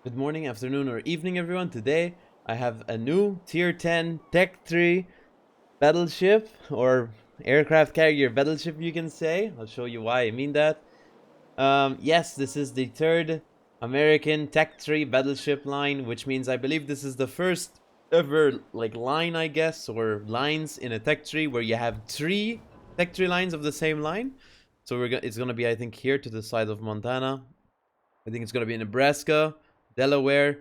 Good morning, afternoon, or evening, everyone. Today, I have a new Tier 10 Tech 3 battleship, or aircraft carrier battleship, you can say. I'll show you why I mean that. Yes, this is the third American Tech 3 battleship line, which means I believe this is the first ever, line, I guess, or lines in a Tech 3 where you have three Tech 3 lines of the same line. So it's gonna be, I think, here to the side of Montana. I think it's gonna be Nebraska, Delaware,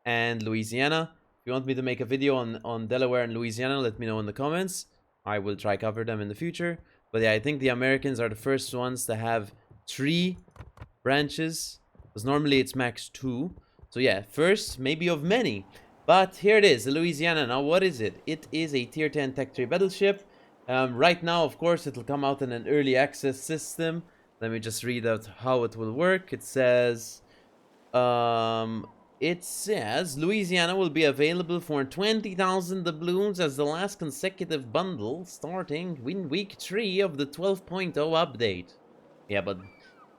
and Louisiana. If you want me to make a video on Delaware and Louisiana, let me know in the comments. I will try cover them in the future. But yeah, I think the Americans are the first ones to have three branches, because normally it's max two. So yeah, first maybe of many. But here it is, the Louisiana. Now what is it? It is a tier 10 Tech 3 battleship. Right now, of course, it'll come out in an early access system. Let me just read out how it will work. It says, Louisiana will be available for 20,000 doubloons as the last consecutive bundle starting in week 3 of the 12.0 update. Yeah, but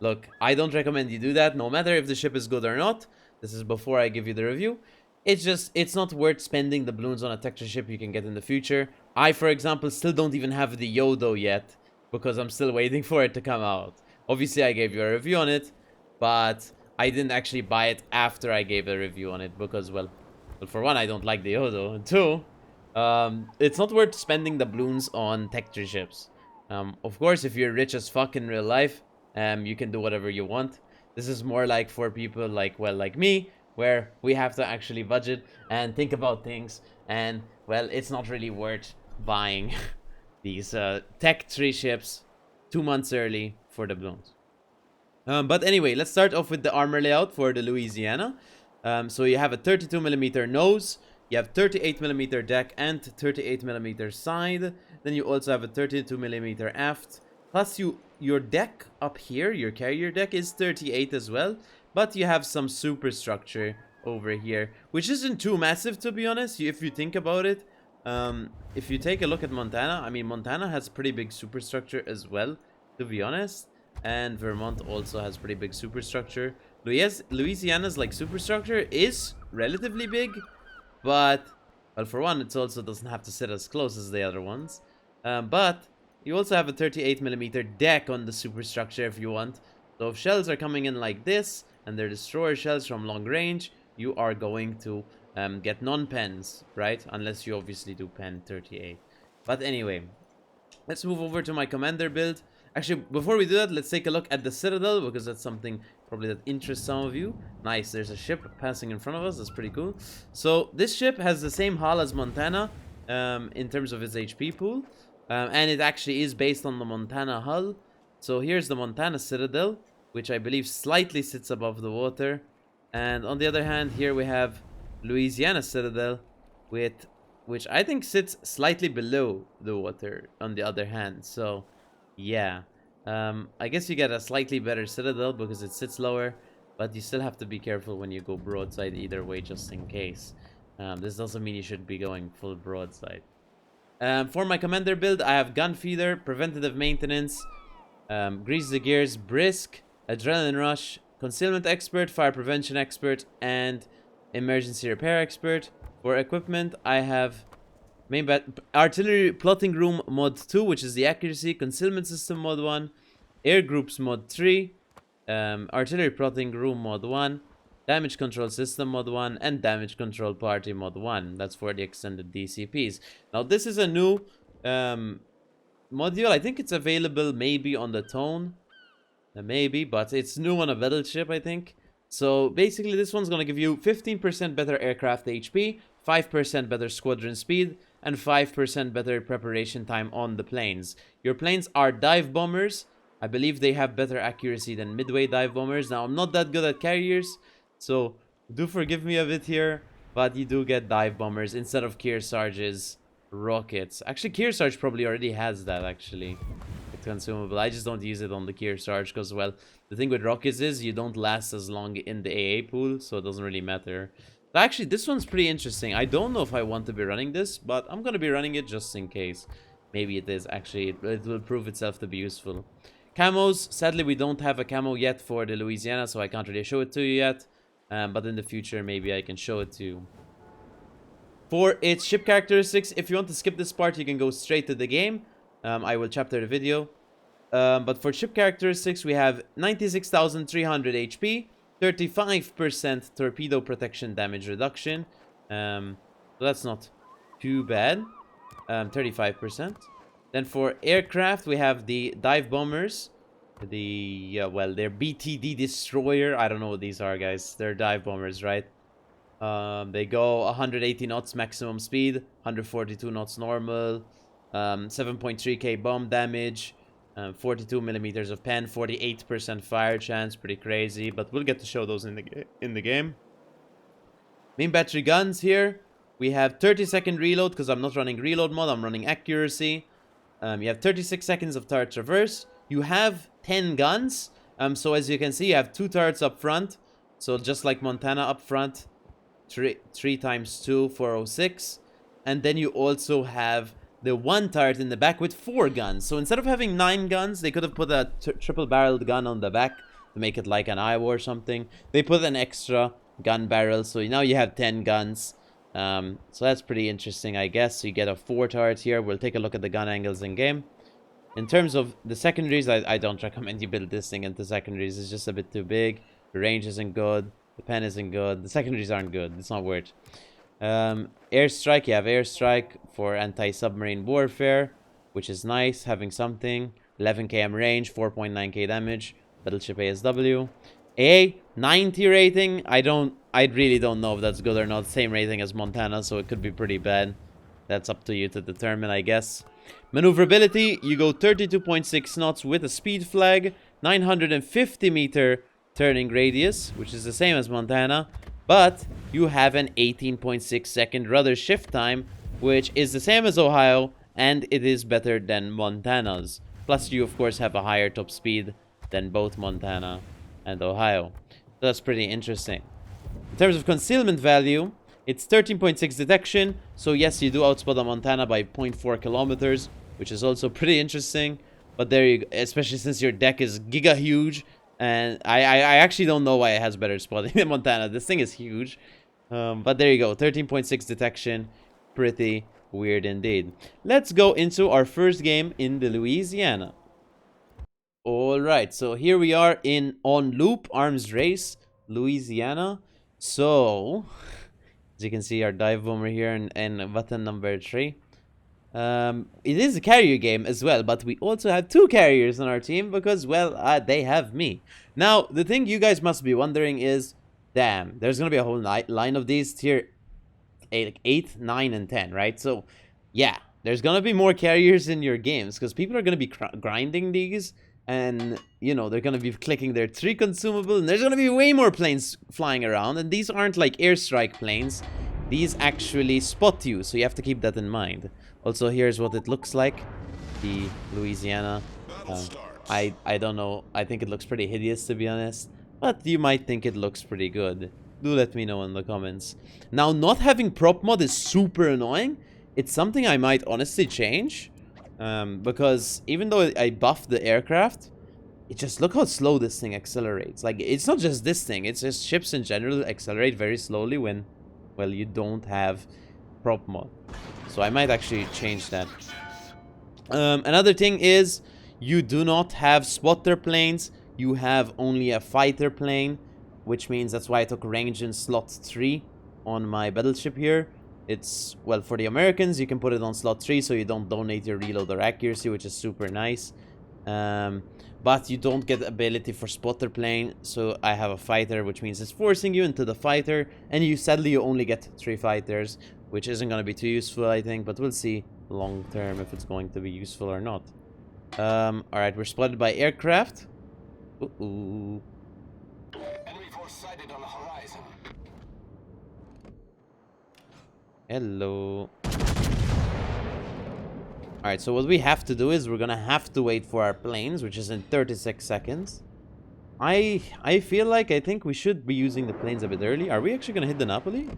look, I don't recommend you do that, no matter if the ship is good or not. This is before I give you the review. It's not worth spending the balloons on a texture ship you can get in the future. I, for example, still don't even have the Yodo yet, because I'm still waiting for it to come out. Obviously, I gave you a review on it, but I didn't actually buy it after I gave a review on it, because, well, for one, I don't like the Yodo, and two, it's not worth spending the balloons on texture ships. Of course, if you're rich as fuck in real life, you can do whatever you want. This is more like for people like me, where we have to actually budget and think about things, and well, it's not really worth buying these Tech 3 ships 2 months early for the balloons. But anyway, let's start off with the armor layout for the Louisiana. So you have a 32mm nose, you have 38mm deck and 38mm side. Then you also have a 32mm aft. Plus your deck up here, your carrier deck, is 38 as well. But you have some superstructure over here, which isn't too massive, to be honest, if you think about it. If you take a look at Montana, I mean, Montana has pretty big superstructure as well, to be honest. And Vermont also has pretty big superstructure. Louisiana's superstructure is relatively big, but well, for one, it also doesn't have to sit as close as the other ones. But you also have a 38mm deck on the superstructure if you want. So if shells are coming in like this, and they're destroyer shells from long range, you are going to get non-pens, right? Unless you obviously do pen 38. But anyway, let's move over to my commander build. Actually, before we do that, let's take a look at the Citadel, because that's something probably that interests some of you. Nice, there's a ship passing in front of us. That's pretty cool. So this ship has the same hull as Montana in terms of its HP pool. And it actually is based on the Montana hull. So here's the Montana Citadel, which I believe slightly sits above the water. And on the other hand, here we have Louisiana Citadel, which I think sits slightly below the water on the other hand. So yeah, I guess you get a slightly better Citadel because it sits lower, but you still have to be careful when you go broadside either way, just in case. This doesn't mean you should be going full broadside. For my commander build, I have gun feeder, preventative maintenance, grease the gears, brisk, adrenaline rush, concealment expert, fire prevention expert, and emergency repair expert. For equipment, I have artillery plotting room mod 2, which is the accuracy, concealment system mod 1, air groups mod 3, artillery plotting room mod 1, damage control system mod 1, and damage control party mod 1. That's for the extended DCPs. Now this is a new module. I think it's available maybe on the Tone, maybe, but it's new on a battleship, I think. So basically this one's gonna give you 15% better aircraft HP, 5% better squadron speed, and 5% better preparation time on the planes. Your planes are dive bombers. I believe they have better accuracy than midway dive bombers. Now, I'm not that good at carriers, so do forgive me a bit here, but you do get dive bombers instead of Kearsarge's rockets. Actually, Kearsarge probably already has that, actually. It's consumable. I just don't use it on the Kearsarge because, well, the thing with rockets is you don't last as long in the AA pool, so it doesn't really matter. Actually, this one's pretty interesting. I don't know if I want to be running this, but I'm going to be running it just in case. Maybe it is, actually. It will prove itself to be useful. Camos. Sadly, we don't have a camo yet for the Louisiana, so I can't really show it to you yet. But in the future, maybe I can show it to you. For its ship characteristics, if you want to skip this part, you can go straight to the game. I will chapter the video. But for ship characteristics, we have 96,300 HP, 35% torpedo protection damage reduction. So that's not too bad. 35%. Then for aircraft, we have the dive bombers. Well, they're BTD destroyer. I don't know what these are, guys. They're dive bombers, right? They go 180 knots maximum speed, 142 knots normal, 7.3k bomb damage, 42 millimeters of pen, 48% fire chance. Pretty crazy, but we'll get to show those in the game. Main battery guns here. We have 30-second reload because I'm not running reload mode. I'm running accuracy. You have 36 seconds of turret traverse. You have 10 guns. So as you can see, you have 2 turrets up front. So just like Montana up front, 3 times 2, 406. And then you also have the 1 turret in the back with 4 guns. So instead of having 9 guns, they could have put a triple-barreled gun on the back to make it like an Iowa or something. They put an extra gun barrel, so now you have 10 guns. So that's pretty interesting, I guess. So you get a 4 turret here. We'll take a look at the gun angles in game. In terms of the secondaries, I don't recommend you build this thing into secondaries. It's just a bit too big. The range isn't good. The pen isn't good. The secondaries aren't good. It's not worth. Airstrike, you have airstrike for anti-submarine warfare, which is nice, having something. 11 km range, 4.9k damage. Battleship ASW. A 90 rating. I really don't know if that's good or not. Same rating as Montana, so it could be pretty bad. That's up to you to determine, I guess. Maneuverability, you go 32.6 knots with a speed flag, 950 meter turning radius, which is the same as Montana, but you have an 18.6 second rudder shift time, which is the same as Ohio, and it is better than Montana's. Plus, you of course have a higher top speed than both Montana and Ohio. So that's pretty interesting. In terms of concealment value, it's 13.6 detection, so yes, you do outspot a Montana by 0.4 kilometers, which is also pretty interesting. But there you go, especially since your deck is giga huge, and I actually don't know why it has better spotting than Montana. This thing is huge. But there you go, 13.6 detection, pretty weird indeed. Let's go into our first game in the Louisiana. Alright, so here we are on loop, arms race, Louisiana. So, as you can see, our dive bomber here in button number 3. It is a carrier game as well, but we also have 2 carriers on our team because, well, they have me. Now, the thing you guys must be wondering is, damn, there's going to be a whole line of these tier 8, 9, and 10, right? So, yeah, there's going to be more carriers in your games because people are going to be grinding these. And, you know, they're going to be clicking their 3 consumable. And there's going to be way more planes flying around. And these aren't like airstrike planes. These actually spot you. So you have to keep that in mind. Also, here's what it looks like. The Louisiana. I don't know. I think it looks pretty hideous, to be honest. But you might think it looks pretty good. Do let me know in the comments. Now, not having prop mod is super annoying. It's something I might honestly change. Because even though I buffed the aircraft, it just look how slow this thing accelerates. Like, it's not just this thing, it's just ships in general accelerate very slowly when, well, you don't have prop mod. So I might actually change that. Another thing is, you do not have spotter planes, you have only a fighter plane, which means that's why I took range in slot 3 on my battleship here. It's, well, for the Americans, you can put it on slot 3 so you don't donate your reload or accuracy, which is super nice. But you don't get ability for spotter plane, so I have a fighter, which means it's forcing you into the fighter. And sadly, you only get 3 fighters, which isn't going to be too useful, I think. But we'll see long term if it's going to be useful or not. Alright, we're spotted by aircraft. Enemy force sighted on the horizon. Hello. Alright, so what we have to do is we're gonna have to wait for our planes, which is in 36 seconds. I think we should be using the planes a bit early. Are we actually gonna hit the Napoli?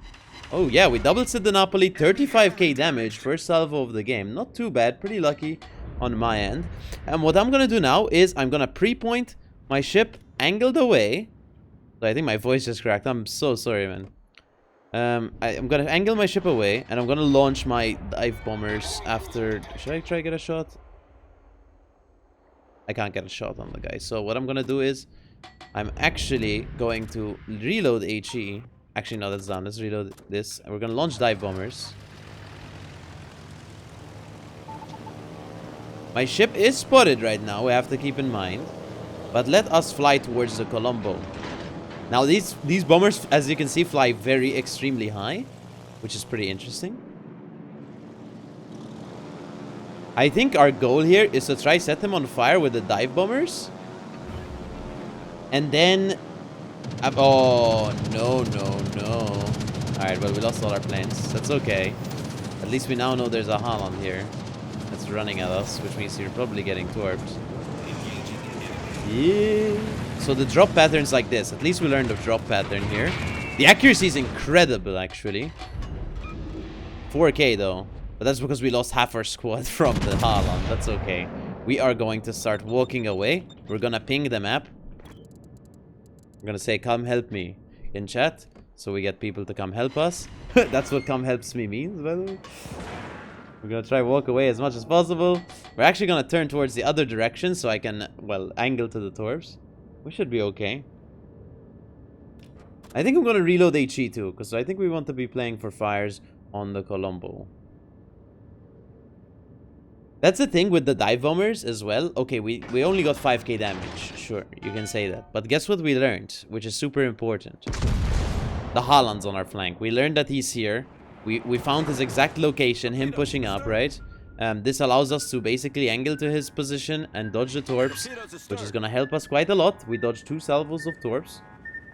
Oh yeah, we double hit the Napoli, 35k damage, first salvo of the game. Not too bad, pretty lucky on my end. And what I'm gonna do now is I'm gonna pre-point my ship angled away. So I think my voice just cracked. I'm so sorry, man. I'm gonna angle my ship away, and I'm gonna launch my dive bombers after... Should I try to get a shot? I can't get a shot on the guy. So what I'm gonna do is... I'm actually going to reload HE. Actually, no, that's done. Let's reload this. And we're gonna launch dive bombers. My ship is spotted right now, we have to keep in mind. But let us fly towards the Colombo. Now, these bombers, as you can see, fly very extremely high, which is pretty interesting. I think our goal here is to try set them on fire with the dive bombers. And then... oh, no. Alright, well, we lost all our planes. That's okay. At least we now know there's a Holland here that's running at us, which means you're probably getting torped. Yeah. So the drop pattern's like this. At least we learned the drop pattern here. The accuracy is incredible, actually. 4K, though. But that's because we lost half our squad from the Holland. That's okay. We are going to start walking away. We're gonna ping the map. We're gonna say, come help me in chat. So we get people to come help us. That's what come helps me means, by the way. We're gonna try walk away as much as possible. We're actually gonna turn towards the other direction so I can, well, angle to the torps. We should be okay. I think I'm gonna reload HE too, because I think we want to be playing for fires on the Colombo. That's the thing with the dive bombers as well. Okay, we only got 5k damage. Sure, you can say that. But guess what we learned, which is super important. The Holland's on our flank. We learned that he's here. We found his exact location, him pushing up, right? This allows us to basically angle to his position and dodge the torps, which is going to help us quite a lot. We dodged 2 salvos of torps,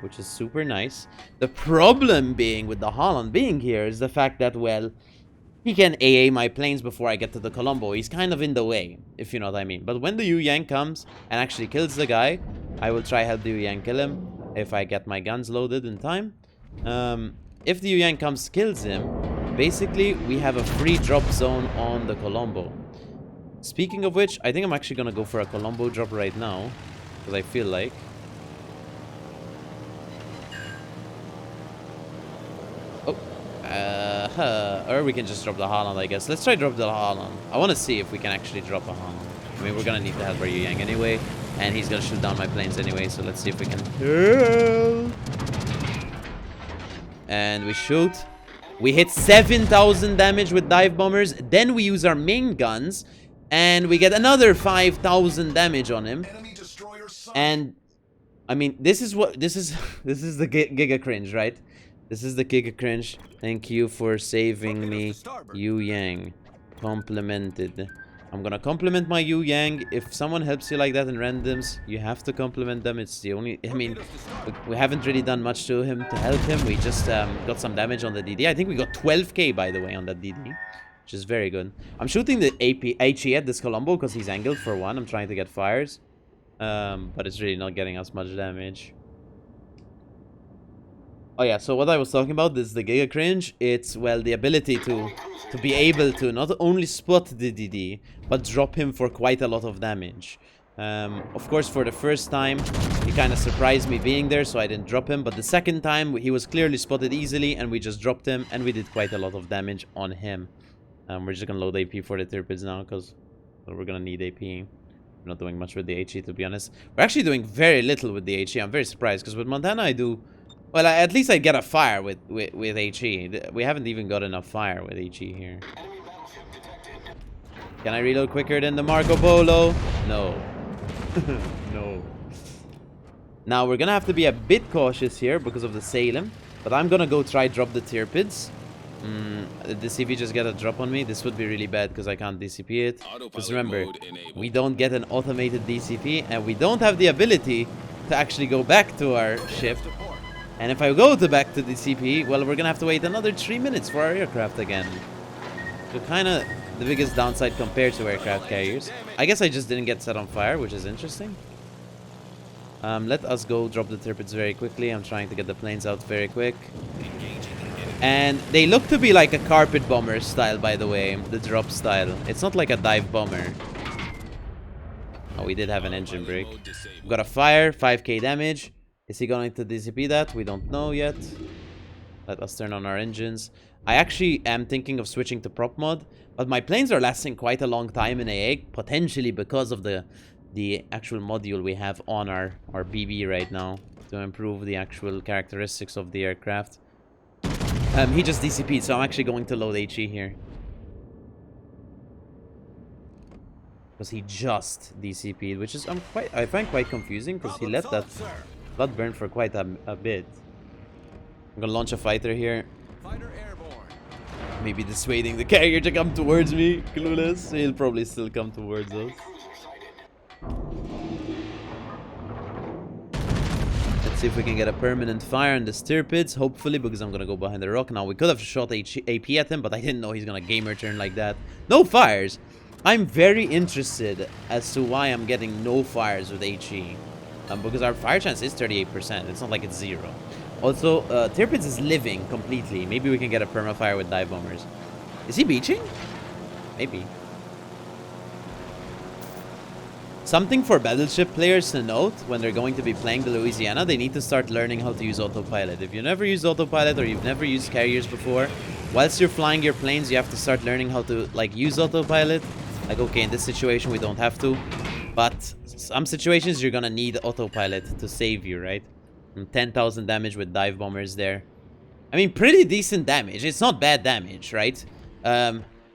which is super nice. The problem being with the Holland being here is the fact that, well, he can AA my planes before I get to the Colombo. He's kind of in the way, if you know what I mean. But when the Yu-Yang comes and actually kills the guy, I will try help the Yu-Yang kill him if I get my guns loaded in time. If the Yu-Yang comes kills him, basically we have a free drop zone on the Colombo. Speaking of which, I think I'm actually gonna go for a Colombo drop right now, because I feel like. Oh, or we can just drop the Holland, I guess. Let's try drop the Holland. I want to see if we can actually drop a Holland. I mean, we're gonna need to help our Yu-Yang anyway, and he's gonna shoot down my planes anyway. So let's see if we can. And we shoot. We hit 7,000 damage with dive bombers. Then we use our main guns, and we get another 5,000 damage on him. And I mean, this is what this is. This is the Giga Cringe, right? This is the Giga Cringe. Thank you for saving me, Yu-Yang. Complimented. I'm gonna compliment my Yu-Yang. If someone helps you like that in randoms, you have to compliment them. It's the only... I mean, we haven't really done much to him to help him. We just got some damage on the DD. I think we got 12k, by the way, on that DD, which is very good. I'm shooting the HE at this Colombo because he's angled for one. I'm trying to get fires. But it's really not getting us much damage. Oh yeah, so what I was talking about is the Giga Cringe. It's, well, the ability to be able to not only spot the DD, but drop him for quite a lot of damage. Of course, for the first time, he kind of surprised me being there, so I didn't drop him. But the second time, he was clearly spotted easily, and we just dropped him, and we did quite a lot of damage on him. We're just gonna load AP for the Tirpids now, because we're gonna need AP. We're not doing much with the HE, to be honest. We're actually doing very little with the HE. I'm very surprised, because with Montana, I do... Well, at least I get a fire with HE. We haven't even got enough fire with HE here. Can I reload quicker than the Marco Polo? No. No. Now, we're gonna have to be a bit cautious here because of the Salem. But I'm gonna go try drop the Tirpids. The DCP just get a drop on me. This would be really bad because I can't DCP it. Just remember, we don't get an automated DCP. And we don't have the ability to actually go back to our ship. And if I go back to the CP, well, we're gonna have to wait another 3 minutes for our aircraft again. So kind of the biggest downside compared to aircraft carriers. I guess I just didn't get set on fire, which is interesting. Let us go drop the Tirpids very quickly. I'm trying to get the planes out very quick. And they look to be like a carpet bomber style, by the way, the drop style. It's not like a dive bomber. Oh, we did have an engine break. We got a fire, 5k damage. Is he going to DCP that? We don't know yet. Let us turn on our engines. I actually am thinking of switching to prop mod, but my planes are lasting quite a long time in AA, potentially because of the actual module we have on our BB right now to improve the actual characteristics of the aircraft. He just DCP'd, so I'm actually going to load HE here. Because he just DCP'd, which is I find quite confusing, because he let that blood burn for quite a bit. I'm gonna launch a fighter here. Fighter airborne. Maybe dissuading the carrier to come towards me. Clueless. He'll probably still come towards us. Let's see if we can get a permanent fire on the Stirpids, hopefully, because I'm gonna go behind the rock. Now, we could have shot AP at him, but I didn't know he's gonna gamer turn like that. No fires! I'm very interested as to why I'm getting no fires with HE. Because our fire chance is 38%. It's not like it's 0. Also, Tirpids is living completely. Maybe we can get a permafire with dive bombers. Is he beaching? Maybe. Something for Battleship players to note when they're going to be playing the Louisiana, they need to start learning how to use autopilot. If you've never used autopilot or you've never used carriers before, whilst you're flying your planes, you have to start learning how to, like, use autopilot. Like, okay, in this situation, we don't have to. But some situations, you're gonna need autopilot to save you, right? 10,000 damage with dive bombers there. I mean, pretty decent damage. It's not bad damage, right?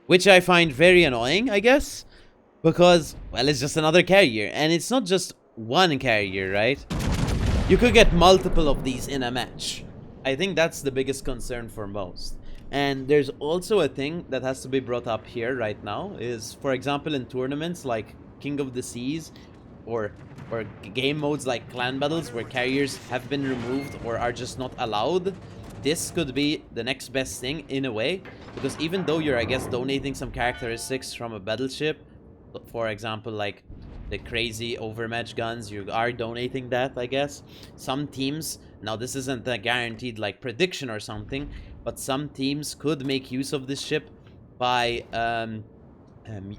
Which I find very annoying, I guess. Because, well, it's just another carrier. And it's not just one carrier, right? You could get multiple of these in a match. I think that's the biggest concern for most. And there's also a thing that has to be brought up here right now. Is, for example, in tournaments like King of the Seas, or game modes like clan battles where carriers have been removed or are just not allowed, this could be the next best thing in a way, because even though you're, I guess, donating some characteristics from a battleship, for example, like the crazy overmatch guns, you are donating that, I guess. Some teams, now this isn't a guaranteed like prediction or something, but some teams could make use of this ship by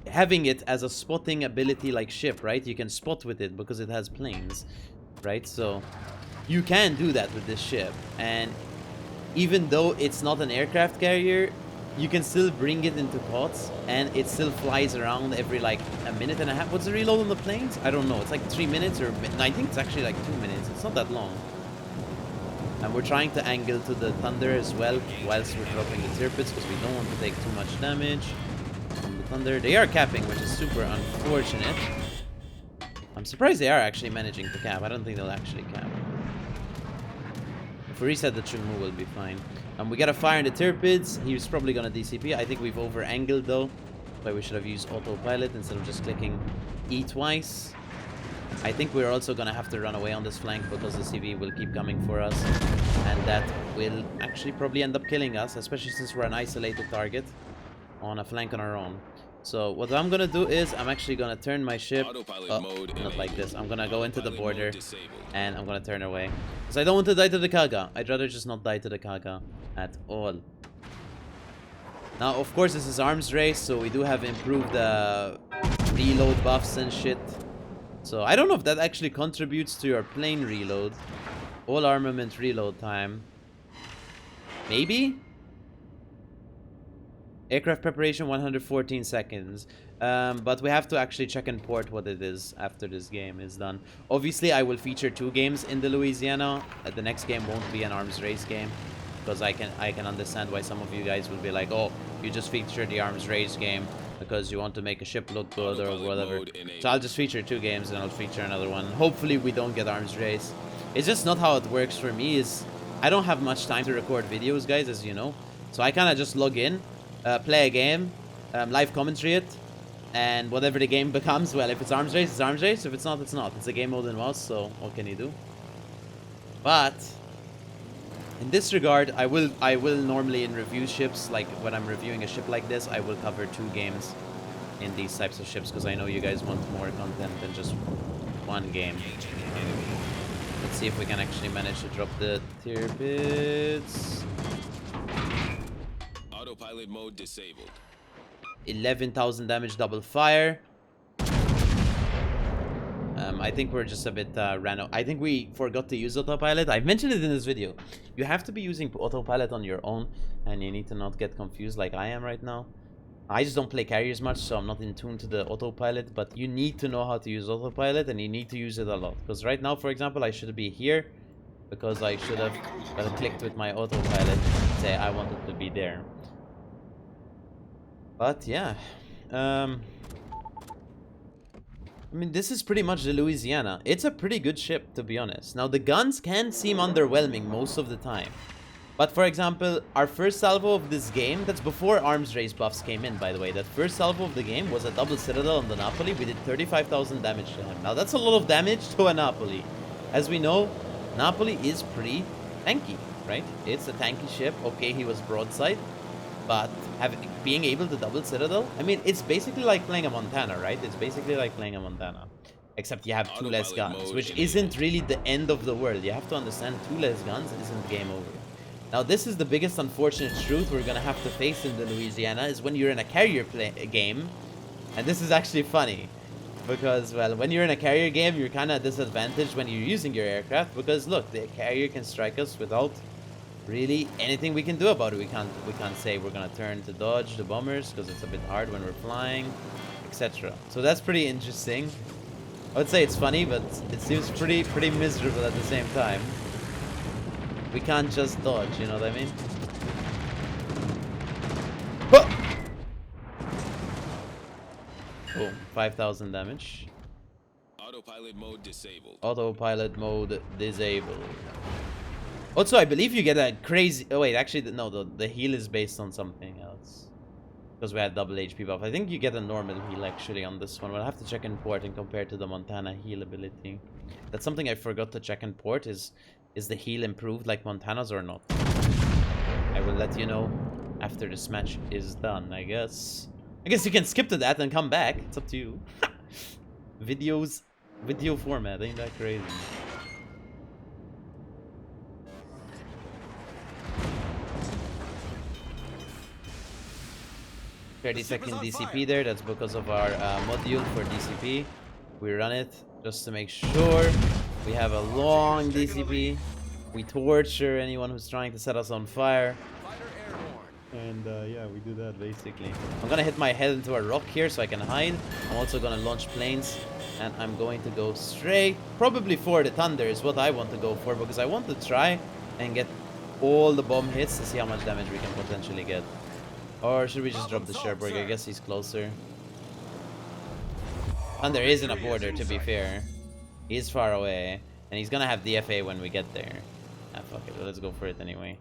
having it as a spotting ability like ship, right? You can spot with it because it has planes, right? So you can do that with this ship, and even though it's not an aircraft carrier, you can still bring it into pots and it still flies around every like a minute and a half. What's the reload on the planes? I don't know. It's like 3 minutes, or I think it's actually like 2 minutes. It's not that long. And we're trying to angle to the Thunder as well whilst we're dropping the Tirpids, because we don't want to take too much damage from the Thunder. They are capping, which is super unfortunate. I'm surprised they are actually managing to cap. I don't think they'll actually cap. If we reset the Chungmu, we'll be fine. We got a fire in the Tirpids. He's probably gonna DCP. I think we've over-angled though. But we should have used autopilot instead of just clicking E twice. I think we're also gonna have to run away on this flank because the CV will keep coming for us. And that will actually probably end up killing us, especially since we're an isolated target on a flank on our own. So what I'm gonna do is I'm actually gonna turn my ship not like this. I'm gonna go into the border and I'm gonna turn away, because I don't want to die to the Kaga. I'd rather just not die to the Kaga at all. Now, of course, this is arms race, so we do have improved reload buffs and shit. So I don't know if that actually contributes to your plane reload. All armament reload time. Maybe? Aircraft preparation 114 seconds. But we have to actually check and port what it is after this game is done. Obviously, I will feature 2 games in the Louisiana. The next game won't be an arms race game, because I can understand why some of you guys will be like, oh, you just featured the arms race game because you want to make a ship look good or whatever. So I'll just feature 2 games and I'll feature another one. Hopefully we don't get arms race. It's just not how it works for me. Is I don't have much time to record videos, guys, as you know. So I kind of just log in, play a game, live commentary it, and whatever the game becomes, well, if it's arms race, it's arms race. If it's not, it's not. It's a game mode in mouse, so what can you do? But in this regard, I will normally in review ships, like when I'm reviewing a ship like this, I will cover 2 games in these types of ships, because I know you guys want more content than just 1 game. Let's see if we can actually manage to drop the Tirpids. Autopilot mode disabled. 11,000 damage double fire. I think we're just a bit random. I think we forgot to use autopilot. I've mentioned it in this video. You have to be using autopilot on your own, and you need to not get confused like I am right now. I just don't play carriers much, so I'm not in tune to the autopilot, but you need to know how to use autopilot, and you need to use it a lot. Because right now, for example, I should be here, because I should have clicked with my autopilot and say I wanted to be there. But yeah, I mean, this is pretty much the Louisiana. It's a pretty good ship, to be honest. Now, the guns can seem underwhelming most of the time. But for example, our first salvo of this game, that's before arms race buffs came in, by the way. That first salvo of the game was a double citadel on the Napoli. We did 35,000 damage to him. Now, that's a lot of damage to a Napoli. As we know, Napoli is pretty tanky, right? It's a tanky ship. Okay, he was broadside. But being able to double citadel, I mean, it's basically like playing a Montana, right? It's basically like playing a Montana. Except you have 2 less guns, which isn't really the end of the world. You have to understand 2 less guns isn't game over. Now, this is the biggest unfortunate truth we're going to have to face in the Louisiana, is when you're in a carrier game. And this is actually funny. Because, well, when you're in a carrier game, you're kind of disadvantaged when you're using your aircraft. Because, look, the carrier can strike us without really anything we can do about it. We can't say we're going to turn to dodge the bombers, because it's a bit hard when we're flying, etc. So that's pretty interesting. I would say it's funny, but it seems pretty miserable at the same time. We can't just dodge, you know what I mean? Boom, 5,000 damage. Autopilot mode disabled. Autopilot mode disabled. Also, I believe you get a crazy... Oh, wait, actually, no, the heal is based on something else. Because we had double HP buff. I think you get a normal heal, actually, on this one. We'll have to check in port and compare to the Montana heal ability. That's something I forgot to check in port, is the heal improved like Montana's or not? I will let you know after this match is done, I guess. I guess you can skip to that and come back. It's up to you. Video format, ain't that crazy? "30-second DCP there. That's because of our module for DCP. We run it just to make sure we have a long DCP. We torture anyone who's trying to set us on fire. And yeah, we do that basically. I'm gonna hit my head into a rock here so I can hide. I'm also gonna launch planes. And I'm going to go straight, probably for the Thunder is what I want to go for. Because I want to try and get all the bomb hits to see how much damage we can potentially get. Or should we just drop the Cherbourg? I guess he's closer. Thunder is in a border, to be fair. He's far away. And he's gonna have DFA when we get there. Ah, fuck it. Let's go for it anyway.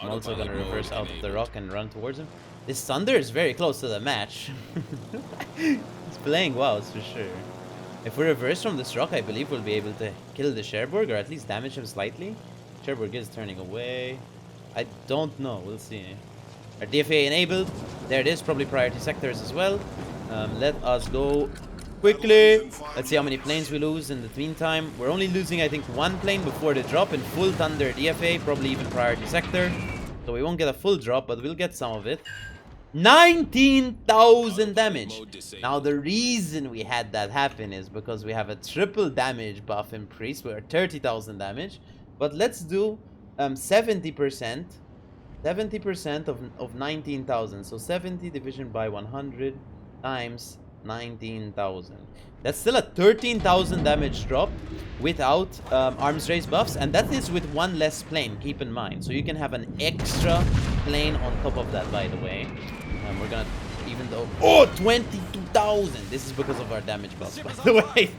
I'm also gonna reverse out of the rock and run towards him. This Thunder is very close to the match. He's playing well, for sure. If we reverse from this rock, I believe we'll be able to kill the Cherbourg, or at least damage him slightly. Cherbourg is turning away. I don't know. We'll see. Our DFA enabled. There it is. Probably priority sectors as well. Let us go quickly. Let's see how many planes we lose in the meantime. We're only losing, I think, 1 plane before the drop in full Thunder DFA. Probably even priority sector. So we won't get a full drop, but we'll get some of it. 19,000 damage. Now, the reason we had that happen is because we have a triple damage buff in Priest. We're at 30,000 damage. But let's do 70%. 70% of 19,000. So 70 division by 100 times 19,000. That's still a 13,000 damage drop without arms race buffs. And that is with 1 less plane, keep in mind. So you can have an extra plane on top of that, by the way. We're gonna, even though... Oh, 22,000! This is because of our damage buffs, by the way.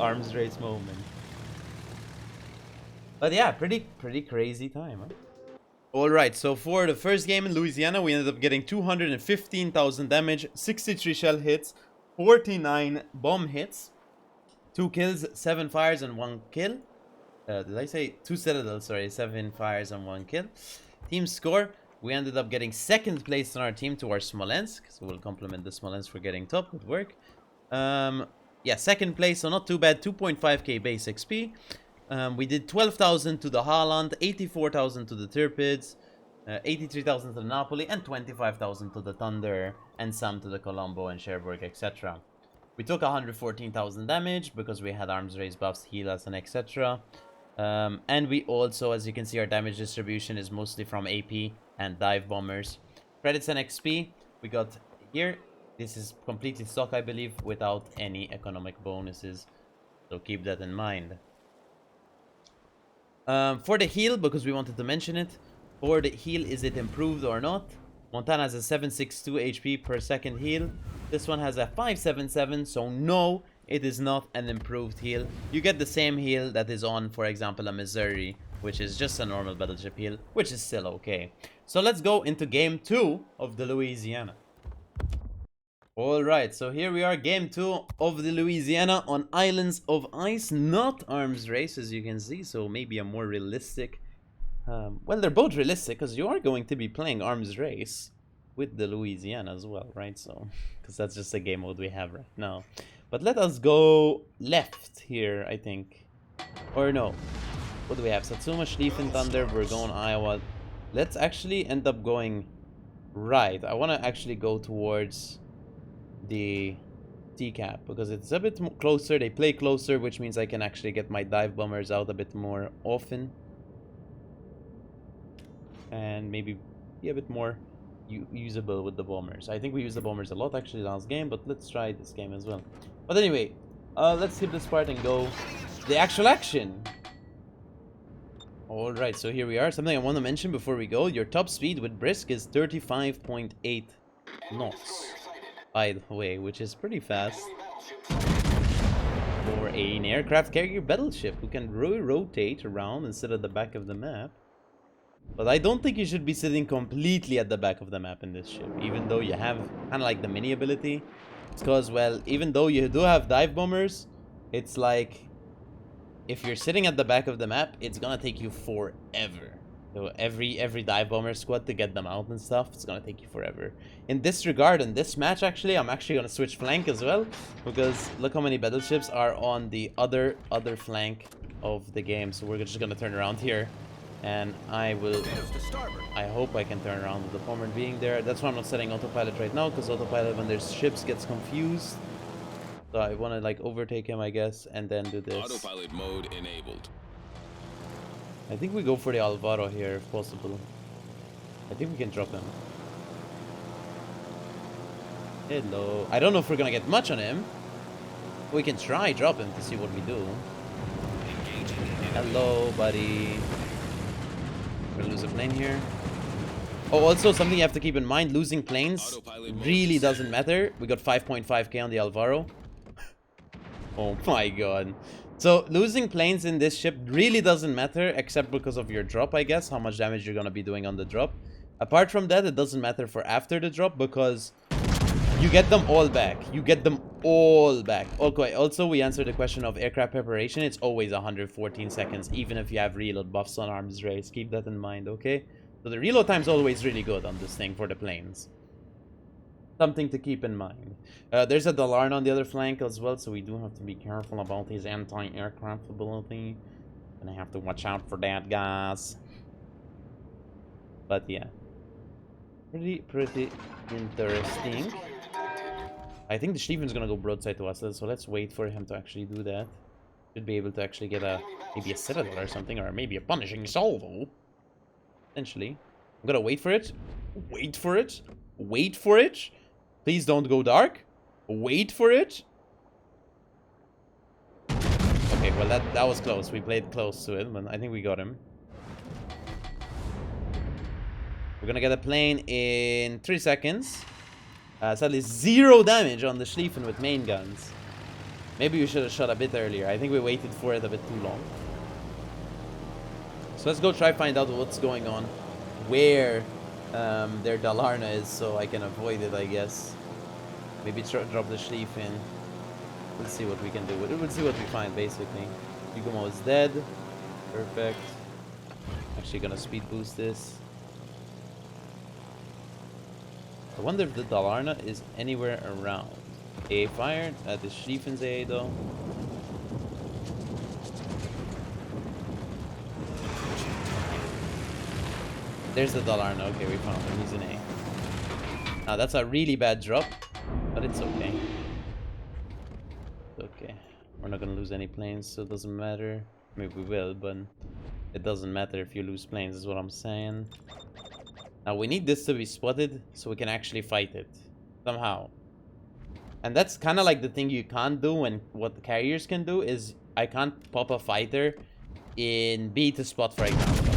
Arms race moment. But yeah, pretty crazy time, huh? Alright, so for the first game in Louisiana, we ended up getting 215,000 damage, 63 shell hits, 49 bomb hits, 2 kills, 7 fires, and 1 kill. Did I say 2 citadels? Sorry, 7 fires and 1 kill. Team score, we ended up getting 2nd place on our team to our Smolensk. So we'll compliment the Smolensk for getting top. Good work. Yeah, 2nd place, so not too bad. 2.5k base XP. We did 12,000 to the Haaland, 84,000 to the Tirpids, 83,000 to the Napoli, and 25,000 to the Thunder, and some to the Colombo and Cherbourg, etc. We took 114,000 damage because we had arms race buffs, heal us, and etc. And we also, as you can see, our damage distribution is mostly from AP and dive bombers. Credits and XP we got here. This is completely stock, I believe, without any economic bonuses. So keep that in mind. For the heal, because we wanted to mention it, for the heal, is it improved or not? Montana has a 762 HP per second heal. This one has a 577, so no, it is not an improved heal. You get the same heal that is on, for example, a Missouri, which is just a normal battleship heal, which is still okay. So let's go into game 2 of the Louisiana. Alright, so here we are, game 2 of the Louisiana on Islands of Ice, not arms race, as you can see, so maybe a more realistic... well, they're both realistic, because you are going to be playing arms race with the Louisiana as well, right? So, because that's just a game mode we have right now. But let us go left here, I think. Or no. What do we have? Satsuma, Schlieffen, Thunder, we're going Iowa. Let's actually end up going right. I want to actually go towards the T-cap because it's a bit closer. They play closer, which means I can actually get my dive bombers out a bit more often and maybe be a bit more usable with the bombers. I think we used the bombers a lot actually last game, but let's try this game as well. But anyway, let's skip this part and go to the actual action. Alright, so here we are. Something I want to mention before we go. Your top speed with Brisk is 35.8 knots. By the way, which is pretty fast for an aircraft carrier battleship who can rotate around instead of the back of the map. But I don't think you should be sitting completely at the back of the map in this ship, even though you have kind of like the mini ability. It's because, well, even though you do have dive bombers, it's like if you're sitting at the back of the map, it's gonna take you forever. So every dive bomber squad to get them out and stuff, it's gonna take you forever. In this regard, in this match actually, I'm actually gonna switch flank as well, because look how many battleships are on the other flank of the game. So we're just gonna turn around here, and I hope I can turn around with the bomber being there. That's why I'm not setting autopilot right now, because autopilot when there's ships gets confused. So I want to like overtake him, I guess, and then do this. Autopilot mode enabled. I think we go for the Alvaro here if possible. I think we can drop him. Hello. I don't know if we're gonna get much on him. We can try drop him to see what we do. Hello, buddy. We're gonna lose a plane here. Oh, also something you have to keep in mind, losing planes really doesn't matter. We got 5.5k on the Alvaro. Oh my god. So losing planes in this ship really doesn't matter, except because of your drop, I guess, how much damage you're gonna be doing on the drop. Apart from that, it doesn't matter for after the drop, because you get them all back. You get them all back. Okay, also we answered the question of aircraft preparation. It's always 114 seconds, even if you have reload buffs on arms race. Keep that in mind, okay? So the reload time is always really good on this thing for the planes. Something to keep in mind. There's a Dalarn on the other flank as well, so we do have to be careful about his anti-aircraft ability. Gonna have to watch out for that, guys. But yeah, pretty interesting. I think the Schlieffen's gonna go broadside to us, so let's wait for him to actually do that. Should be able to actually get maybe a Citadel or something, or maybe a punishing salvo. Essentially, I'm gonna wait for it. Wait for it. Wait for it. Please don't go dark. Wait for it. Okay, well that was close. We played close to it, but I think we got him. We're gonna get a plane in 3 seconds. Sadly, 0 damage on the Schlieffen with main guns. Maybe we should have shot a bit earlier. I think we waited for it a bit too long. So let's go try find out what's going on. Where their Dalarna is, so I can avoid it, I guess. Maybe drop the Schlieffen. Let's see what we can do. We'll see what we find, basically. Yugumo is dead. Perfect. Actually gonna speed boost this. I wonder if the Dalarna is anywhere around. A fired at the Schlieffen's A though. There's the Dalarna. Okay, we found him. He's an A. Now that's a really bad drop, but it's okay. Okay. We're not gonna lose any planes, so it doesn't matter. Maybe we will, but it doesn't matter if you lose planes, is what I'm saying. Now we need this to be spotted so we can actually fight it. Somehow. And that's kind of like the thing you can't do, and what the carriers can do is I can't pop a fighter in B to spot, for example.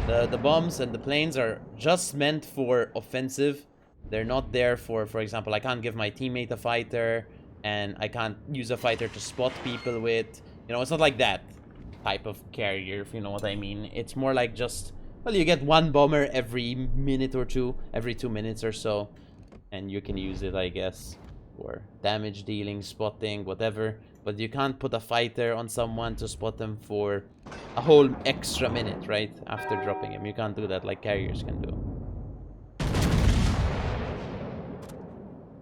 The bombs and the planes are just meant for offensive. They're not there for example, I can't give my teammate a fighter, and I can't use a fighter to spot people with. You know, it's not like that type of carrier, if you know what I mean. It's more like just, well, you get one bomber every minute or two, every 2 minutes or so, and you can use it, I guess, for damage dealing, spotting, whatever. But you can't put a fighter on someone to spot them for a whole extra minute, right? After dropping him. You can't do that like carriers can do.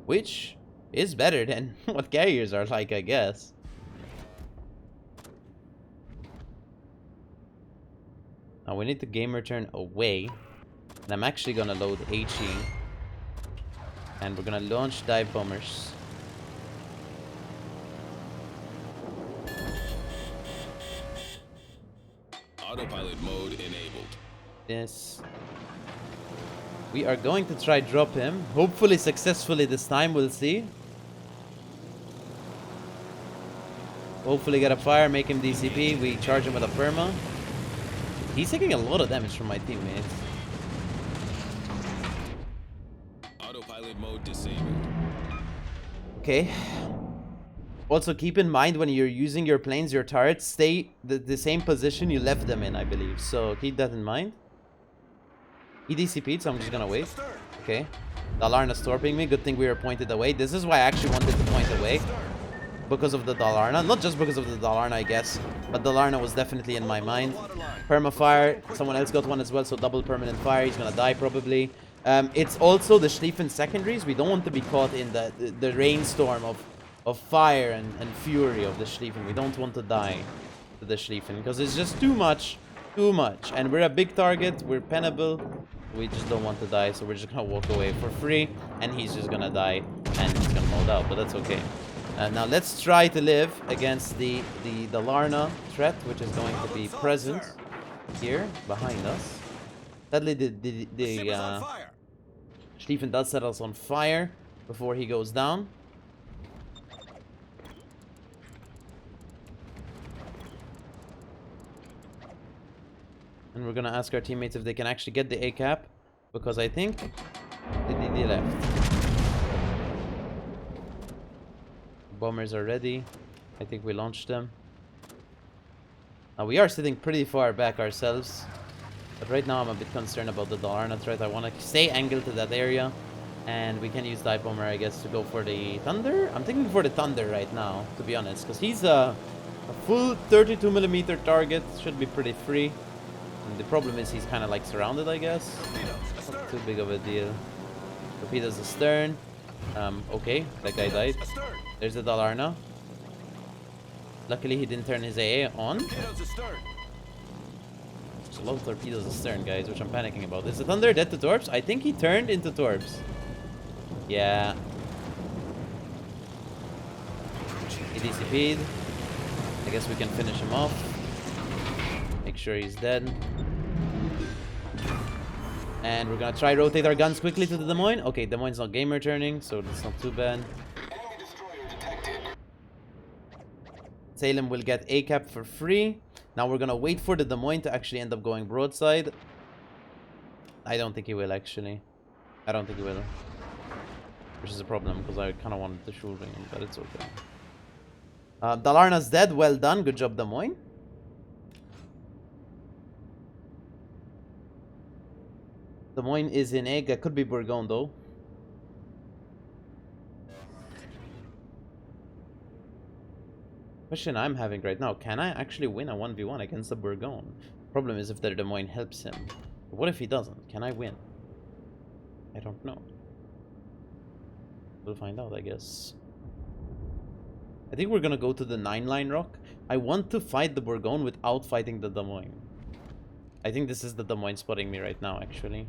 Which is better than what carriers are like, I guess. Now we need the gamer turn away. And I'm actually gonna load HE. And we're gonna launch dive bombers. Autopilot mode enabled. This. We are going to try drop him. Hopefully successfully this time, we'll see. Hopefully get a fire, make him DCP. We charge him with a perma. He's taking a lot of damage from my teammates. Autopilot mode disabled. Okay. Also keep in mind when you're using your planes, your turrets stay the same position you left them in, I believe. So keep that in mind. He DCP'd, so I'm just gonna wait. Okay. Dalarna storping me. Good thing we were pointed away. This is why I actually wanted to point away. Because of the Dalarna. Not just because of the Dalarna, I guess. But Dalarna was definitely in my mind. Perma-fire. Someone else got one as well, so double permanent fire. He's gonna die probably. It's also the Schlieffen secondaries. We don't want to be caught in the rainstorm of fire and fury of the Schlieffen. We don't want to die to the Schlieffen. Because it's just too much. Too much. And we're a big target. We're penable. We just don't want to die, so we're just gonna walk away for free. And he's just gonna die. And he's gonna mold out, but that's okay. Now let's try to live against the Dalarna threat, which is going to be present here behind us. Sadly, the Schlieffen does set us on fire before he goes down. And we're gonna ask our teammates if they can actually get the ACAP, because I think they left. Bombers are ready. I think we launched them. Now we are sitting pretty far back ourselves, but right now I'm a bit concerned about the Dalarna threat. I want to stay angled to that area, and we can use dive bomber, I guess, to go for the Thunder. I'm thinking for the Thunder right now, to be honest, because he's a full 32mm target. Should be pretty free. And the problem is he's kind of like surrounded, I guess. Not too big of a deal. Torpedoes astern. Okay, that guy died. There's the Dalarna. Luckily, he didn't turn his AA on. There's a lot of torpedoes astern, guys, which I'm panicking about. Is the Thunder dead to torps? I think he turned into torps. Yeah. He DCP'd. I guess we can finish him off. Make sure he's dead. And we're gonna try rotate our guns quickly to the Des Moines. Okay, Des Moines not game returning, so that's not too bad. Salem will get ACAP for free. Now we're gonna wait for the Des Moines to actually end up going broadside. I don't think he will, actually. I don't think he will. Which is a problem, because I kind of wanted to shoot him, but it's okay. Dalarna's dead. Well done. Good job, Des Moines. Des Moines is in egg. That could be Bourgogne, though. Question I'm having right now, can I actually win a 1v1 against the Bourgogne? Problem is if the Des Moines helps him. But what if he doesn't? Can I win? I don't know. We'll find out, I guess. I think we're gonna go to the 9-line rock. I want to fight the Bourgogne without fighting the Des Moines. I think this is the Des Moines spotting me right now, actually.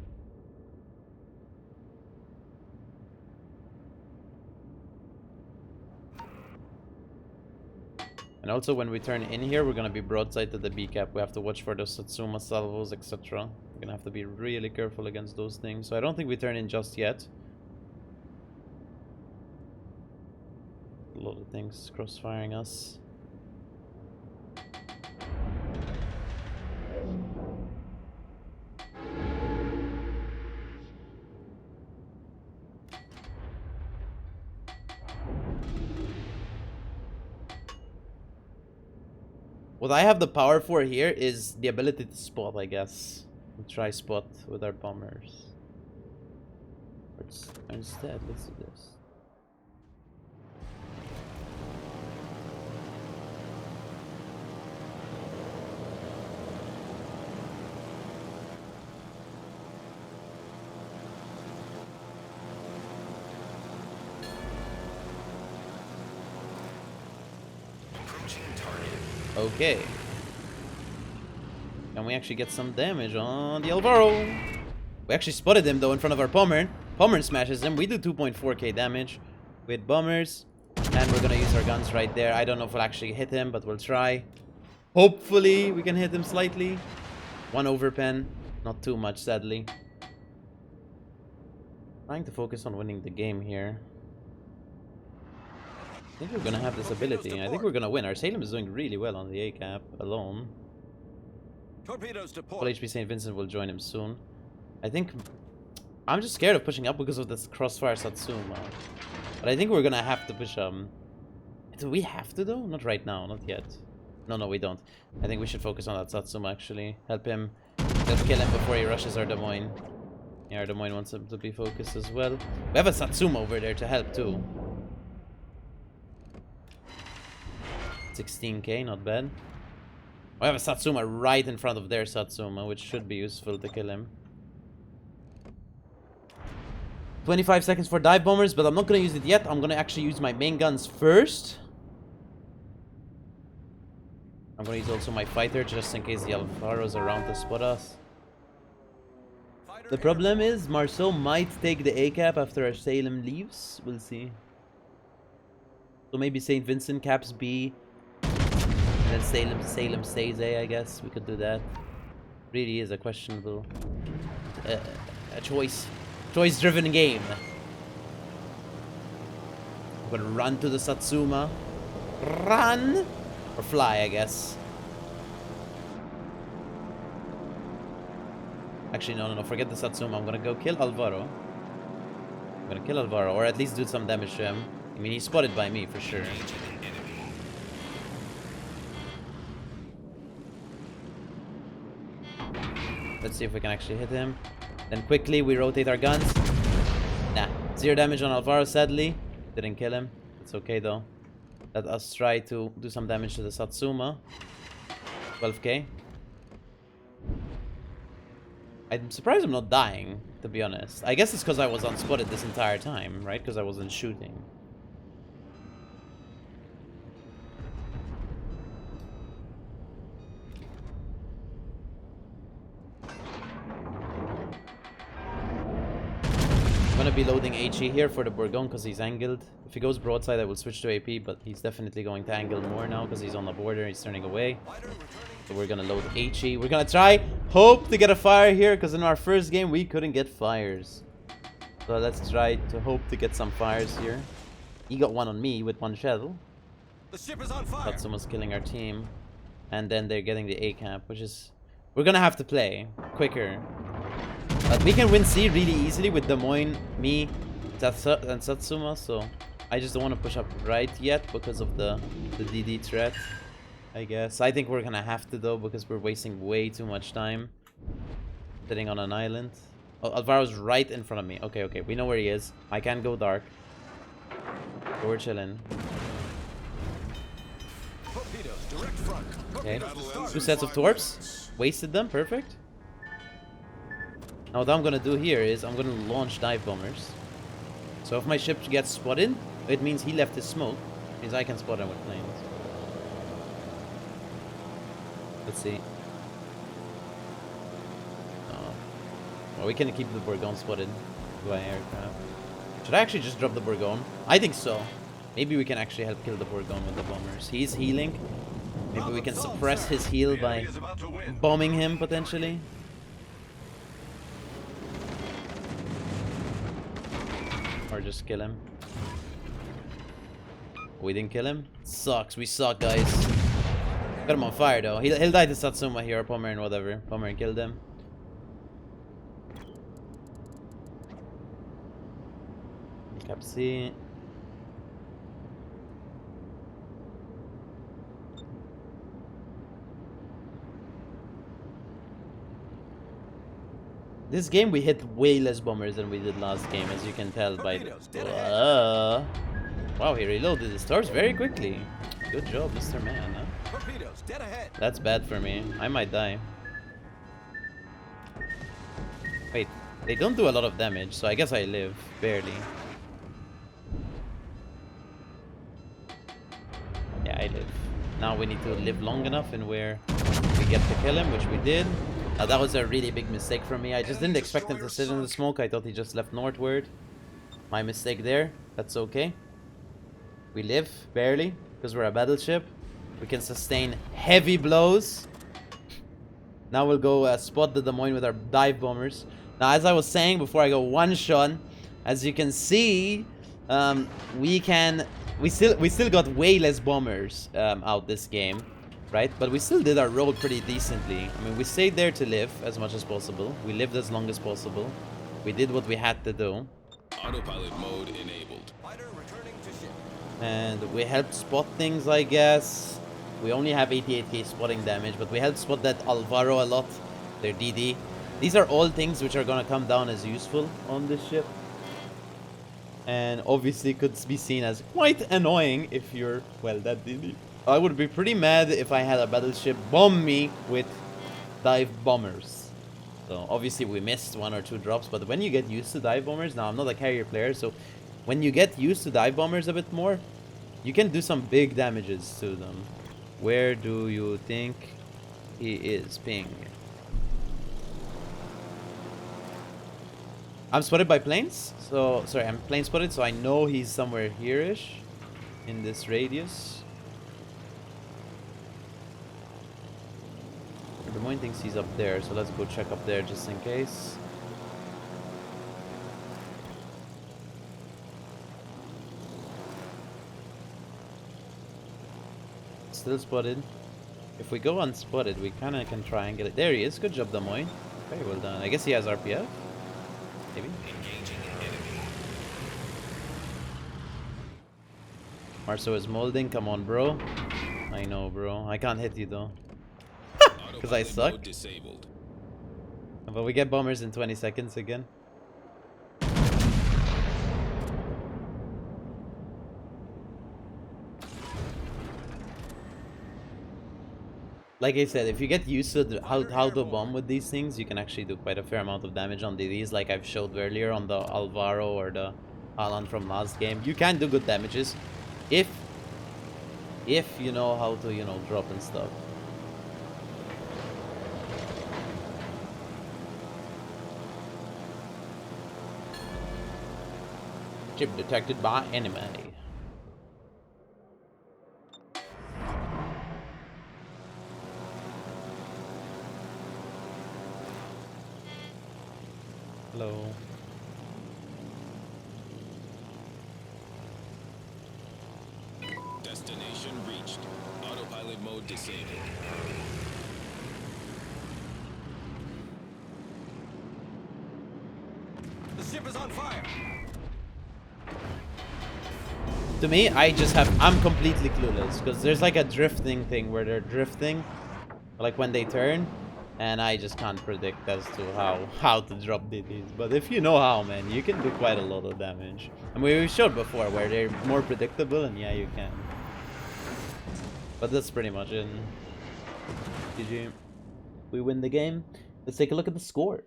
And also when we turn in here, we're gonna be broadside to the B cap. We have to watch for those Satsuma salvos, etc. We're gonna have to be really careful against those things. So I don't think we turn in just yet. A lot of things crossfiring us. What I have the power for here is the ability to spot, I guess. We'll try spot with our bombers. Instead, let's do this. Okay. Can we actually get some damage on the Alvaro? We actually spotted him though in front of our Pommer. Pommer smashes him. We do 2.4k damage with bombers. And we're gonna use our guns right there. I don't know if we'll actually hit him, but we'll try. Hopefully we can hit him slightly. One overpen. Not too much, sadly. Trying to focus on winning the game here. I think we're gonna have this ability. I think we're gonna win. Our Salem is doing really well on the A cap alone. Torpedoes to port. Full HP St. Vincent will join him soon. I think I'm just scared of pushing up because of this crossfire Satsuma. But I think we're gonna have to push do we have to though? Not right now, not yet. No, we don't. I think we should focus on that Satsuma actually. Help him. Let's kill him before he rushes our Des Moines. Yeah, our Des Moines wants him to be focused as well. We have a Satsuma over there to help too. 16k, not bad. I have a Satsuma right in front of their Satsuma, which should be useful to kill him. 25 seconds for dive bombers, but I'm not going to use it yet. I'm going to actually use my main guns first. I'm going to use also my fighter just in case the Alvaro's around to spot us. The problem is Marceau might take the A cap after our Salem leaves. We'll see. So maybe St. Vincent caps B. And then Salem stays A, I guess. We could do that. Really is a questionable a choice-driven game. I'm gonna run to the Satsuma. Run! Or fly, I guess. Actually, no. Forget the Satsuma. I'm gonna go kill Alvaro. I'm gonna kill Alvaro, or at least do some damage to him. I mean, he's spotted by me, for sure. Let's see if we can actually hit him. Then quickly we rotate our guns. Nah, 0 damage on Alvaro, sadly. Didn't kill him. It's okay though. Let us try to do some damage to the Satsuma. 12k. I'm surprised I'm not dying, to be honest. I guess it's because I was unspotted this entire time, right? Because I wasn't shooting. I'm gonna be loading HE here for the Bourgogne because he's angled. If he goes broadside, I will switch to AP, but he's definitely going to angle more now because he's on the border. He's turning away. So we're gonna load HE. We're gonna try, hope to get a fire here because in our first game we couldn't get fires. So let's try to hope to get some fires here. He got one on me with 1 shell. The ship is on fire. Satsuma's killing our team. And then they're getting the A cap, which is... We're gonna have to play quicker. But we can win C really easily with Des Moines, me, and Satsuma, so I just don't want to push up right yet because of the DD threat, I guess. I think we're gonna have to though because we're wasting way too much time sitting on an island. Oh, Alvaro's right in front of me. Okay, we know where he is. I can't go dark. So we're chilling. Okay, 2 sets of torps. Wasted them, perfect. Now what I'm gonna do here is I'm gonna launch dive bombers. So if my ship gets spotted, it means he left his smoke. It means I can spot him with planes. Let's see. Well, we can keep the Bourgogne spotted by aircraft. Should I actually just drop the Bourgogne? I think so. Maybe we can actually help kill the poor gun with the bombers. He's healing. Maybe we can suppress his heal by bombing him, potentially. Or just kill him. We didn't kill him? Sucks. We suck, guys. Got him on fire, though. He'll die to Satsuma here, or Pommern, whatever. Pommern killed him. Cap C. This game we hit way less bombers than we did last game, as you can tell by the... Wow, he reloaded his stars very quickly. Good job, Mr. Man, huh? Torpedoes dead ahead. That's bad for me. I might die. Wait, they don't do a lot of damage, so I guess I live. Barely. Yeah, I live. Now we need to live long enough and where we get to kill him, which we did. That was a really big mistake from me. I just didn't expect him to sit in the smoke. I thought he just left northward. My mistake there. That's okay. We live, barely, because we're a battleship. We can sustain heavy blows. Now we'll go spot the Des Moines with our dive bombers. Now, as I was saying before I go one shot, as you can see, we still got way less bombers out this game. Right? But we still did our role pretty decently. I mean, we stayed there to live as much as possible. We lived as long as possible. We did what we had to do. Autopilot mode enabled. Fighter returning to ship. And we helped spot things, I guess. We only have 88k spotting damage, but we helped spot that Alvaro a lot. Their DD. These are all things which are gonna come down as useful on this ship. And obviously could be seen as quite annoying if you're, well, that DD. I would be pretty mad if I had a battleship bomb me with dive bombers. So obviously we missed 1 or 2 drops, but when you get used to dive bombers, now I'm not a carrier player, so when you get used to dive bombers a bit more, you can do some big damages to them. Where do you think he is? Ping. I'm spotted by planes, so sorry, I'm plane spotted, so I know he's somewhere here-ish in this radius. Des Moines thinks he's up there, so let's go check up there just in case. Still spotted. If we go unspotted, we kind of can try and get it. There he is. Good job, Des Moines. Very well done. I guess he has RPF. Maybe. Marceau is molding. Come on, bro. I know, bro. I can't hit you, though. Because I suck. Disabled. But we get bombers in 20 seconds again. Like I said, if you get used to how to bomb with these things, you can actually do quite a fair amount of damage on DDs, like I've showed earlier on the Alvaro or the Alan from last game. You can do good damages if you know how to, you know, drop and stuff. Ship detected by enemy. Hello. Destination reached. Autopilot mode disabled. The ship is on fire. To me, I'm completely clueless, because there's like a drifting thing where they're drifting, like when they turn, and I just can't predict as to how to drop DDs. But if you know how, man, you can do quite a lot of damage. I mean, we showed before where they're more predictable, and yeah, you can. But that's pretty much it. GG. We win the game. Let's take a look at the score.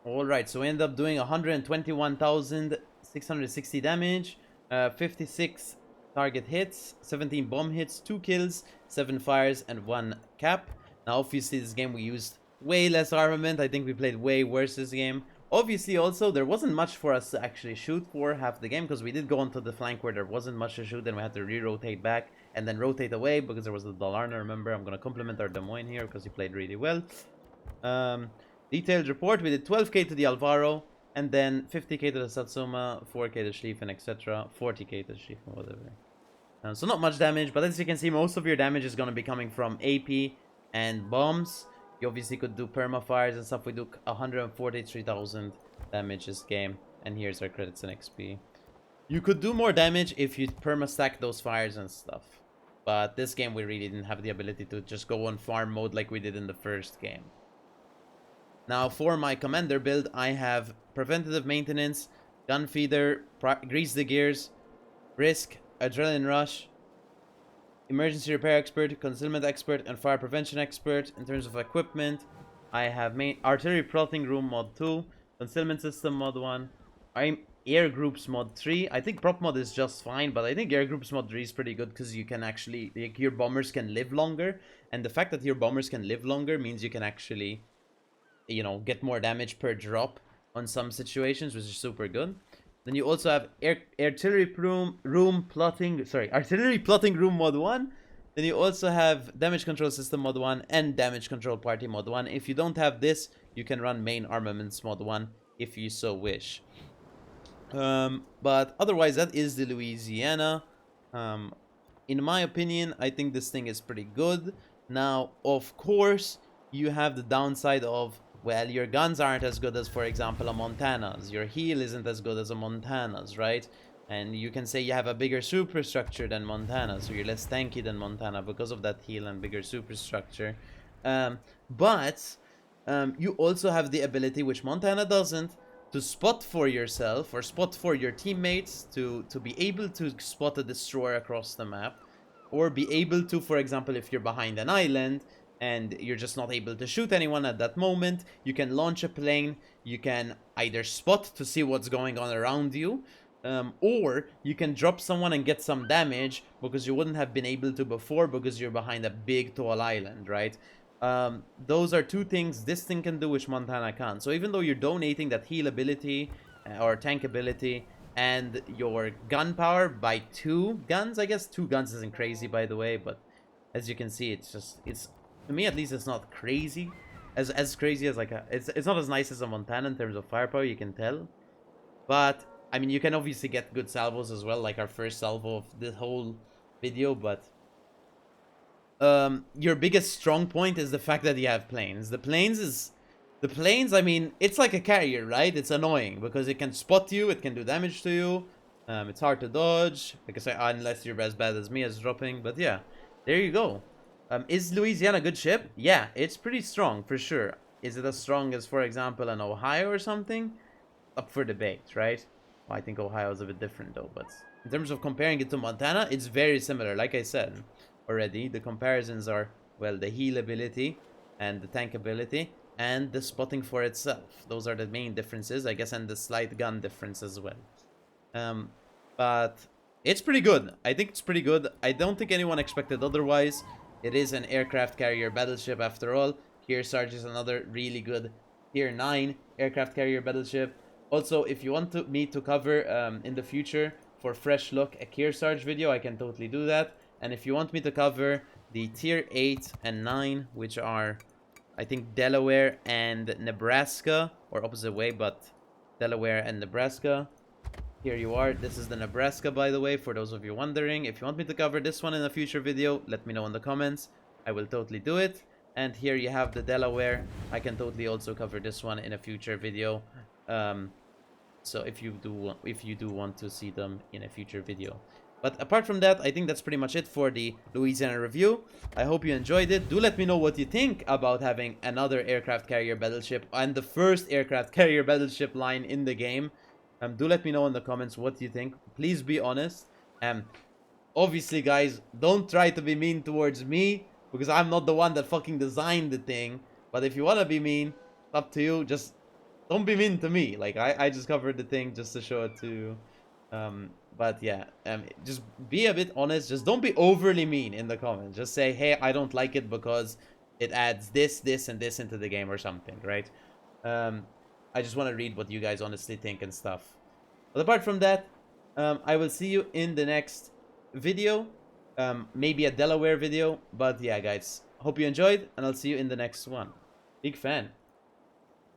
Alright, so we end up doing 121,660 damage. 56 target hits, 17 bomb hits, 2 kills, 7 fires, and 1 cap. Now, obviously, this game we used way less armament. I think we played way worse this game. Obviously, also, there wasn't much for us to actually shoot for half the game, because we did go onto the flank where there wasn't much to shoot, and we had to re-rotate back, and then rotate away, because there was the Dalarna, remember? I'm going to compliment our Des Moines here, because he played really well. Detailed report, we did 12k to the Alvaro, and then 50k to the Satsuma, 4k to Schlieffen, etc. 40k to Schlieffen, whatever. So not much damage, but as you can see, most of your damage is going to be coming from AP and bombs. You obviously could do perma-fires and stuff. We do 143,000 damage this game. And here's our credits and XP. You could do more damage if you perma-stack those fires and stuff. But this game, we really didn't have the ability to just go on farm mode like we did in the first game. Now, for my commander build, I have preventative maintenance, gun feeder, grease the gears, risk, adrenaline rush, emergency repair expert, concealment expert, and fire prevention expert. In terms of equipment, I have artillery plotting room mod 2, concealment system mod 1, air groups mod 3. I think prop mod is just fine, but I think air groups mod 3 is pretty good because you can actually, like, your bombers can live longer, and the fact that your bombers can live longer means you can actually, you know, get more damage per drop on some situations, which is super good. Then you also have artillery plotting room mod 1. Then you also have damage control system mod 1 and damage control party mod 1. If you don't have this, you can run main armaments mod 1 if you so wish. But otherwise, that is the Louisiana. In my opinion, I think this thing is pretty good. Now, of course, you have the downside of, well, your guns aren't as good as, for example, a Montana's. Your heal isn't as good as a Montana's, right? And you can say you have a bigger superstructure than Montana, so you're less tanky than Montana because of that heal and bigger superstructure. But you also have the ability, which Montana doesn't, to spot for yourself or spot for your teammates, to be able to spot a destroyer across the map, or be able to, for example, if you're behind an island and you're just not able to shoot anyone at that moment, you can launch a plane, you can either spot to see what's going on around you, or you can drop someone and get some damage because you wouldn't have been able to before because you're behind a big tall island, right? Those are two things this thing can do which Montana can't. So even though you're donating that heal ability or tank ability and your gun power by 2 guns, I guess 2 guns isn't crazy, by the way, but as you can see, it's to me at least, it's not crazy as crazy as like it's not as nice as a Montana in terms of firepower, you can tell. But I mean, you can obviously get good salvos as well, like our first salvo of this whole video. But your biggest strong point is the fact that you have planes. The planes, I mean, it's like a carrier, right? It's annoying because it can spot you, it can do damage to you. It's hard to dodge, like I say, unless you're as bad as me as dropping. But yeah, there you go. Is Louisiana a good ship? Yeah, it's pretty strong, for sure. Is it as strong as, for example, an Ohio or something? Up for debate, right? Well, I think Ohio is a bit different, though. But in terms of comparing it to Montana, it's very similar. Like I said already, the comparisons are, well, the heal ability and the tank ability and the spotting for itself. Those are the main differences, I guess, and the slight gun difference as well. But it's pretty good. I think it's pretty good. I don't think anyone expected otherwise. It is an aircraft carrier battleship after all. Kearsarge is another really good Tier 9 aircraft carrier battleship. Also, if you want me to cover in the future for fresh look a Kearsarge video, I can totally do that. And if you want me to cover the Tier 8 and 9, which are, I think, Delaware and Nebraska, or opposite way, but Delaware and Nebraska. Here you are. This is the Nebraska, by the way, for those of you wondering. If you want me to cover this one in a future video, let me know in the comments. I will totally do it. And here you have the Delaware. I can totally also cover this one in a future video. So if you do want to see them in a future video. But apart from that, I think that's pretty much it for the Louisiana review. I hope you enjoyed it. Do let me know what you think about having another aircraft carrier battleship and the first aircraft carrier battleship line in the game. Do let me know in the comments what you think. Please be honest. Obviously, guys, don't try to be mean towards me because I'm not the one that fucking designed the thing. But if you want to be mean, up to you. Just don't be mean to me. Like, I just covered the thing just to show it to you. But yeah, just be a bit honest. Just don't be overly mean in the comments. Just say, hey, I don't like it because it adds this, this, and this into the game or something, right? I just want to read what you guys honestly think and stuff. But apart from that, I will see you in the next video. Maybe a Delaware video. But yeah, guys, hope you enjoyed, and I'll see you in the next one. Big fan.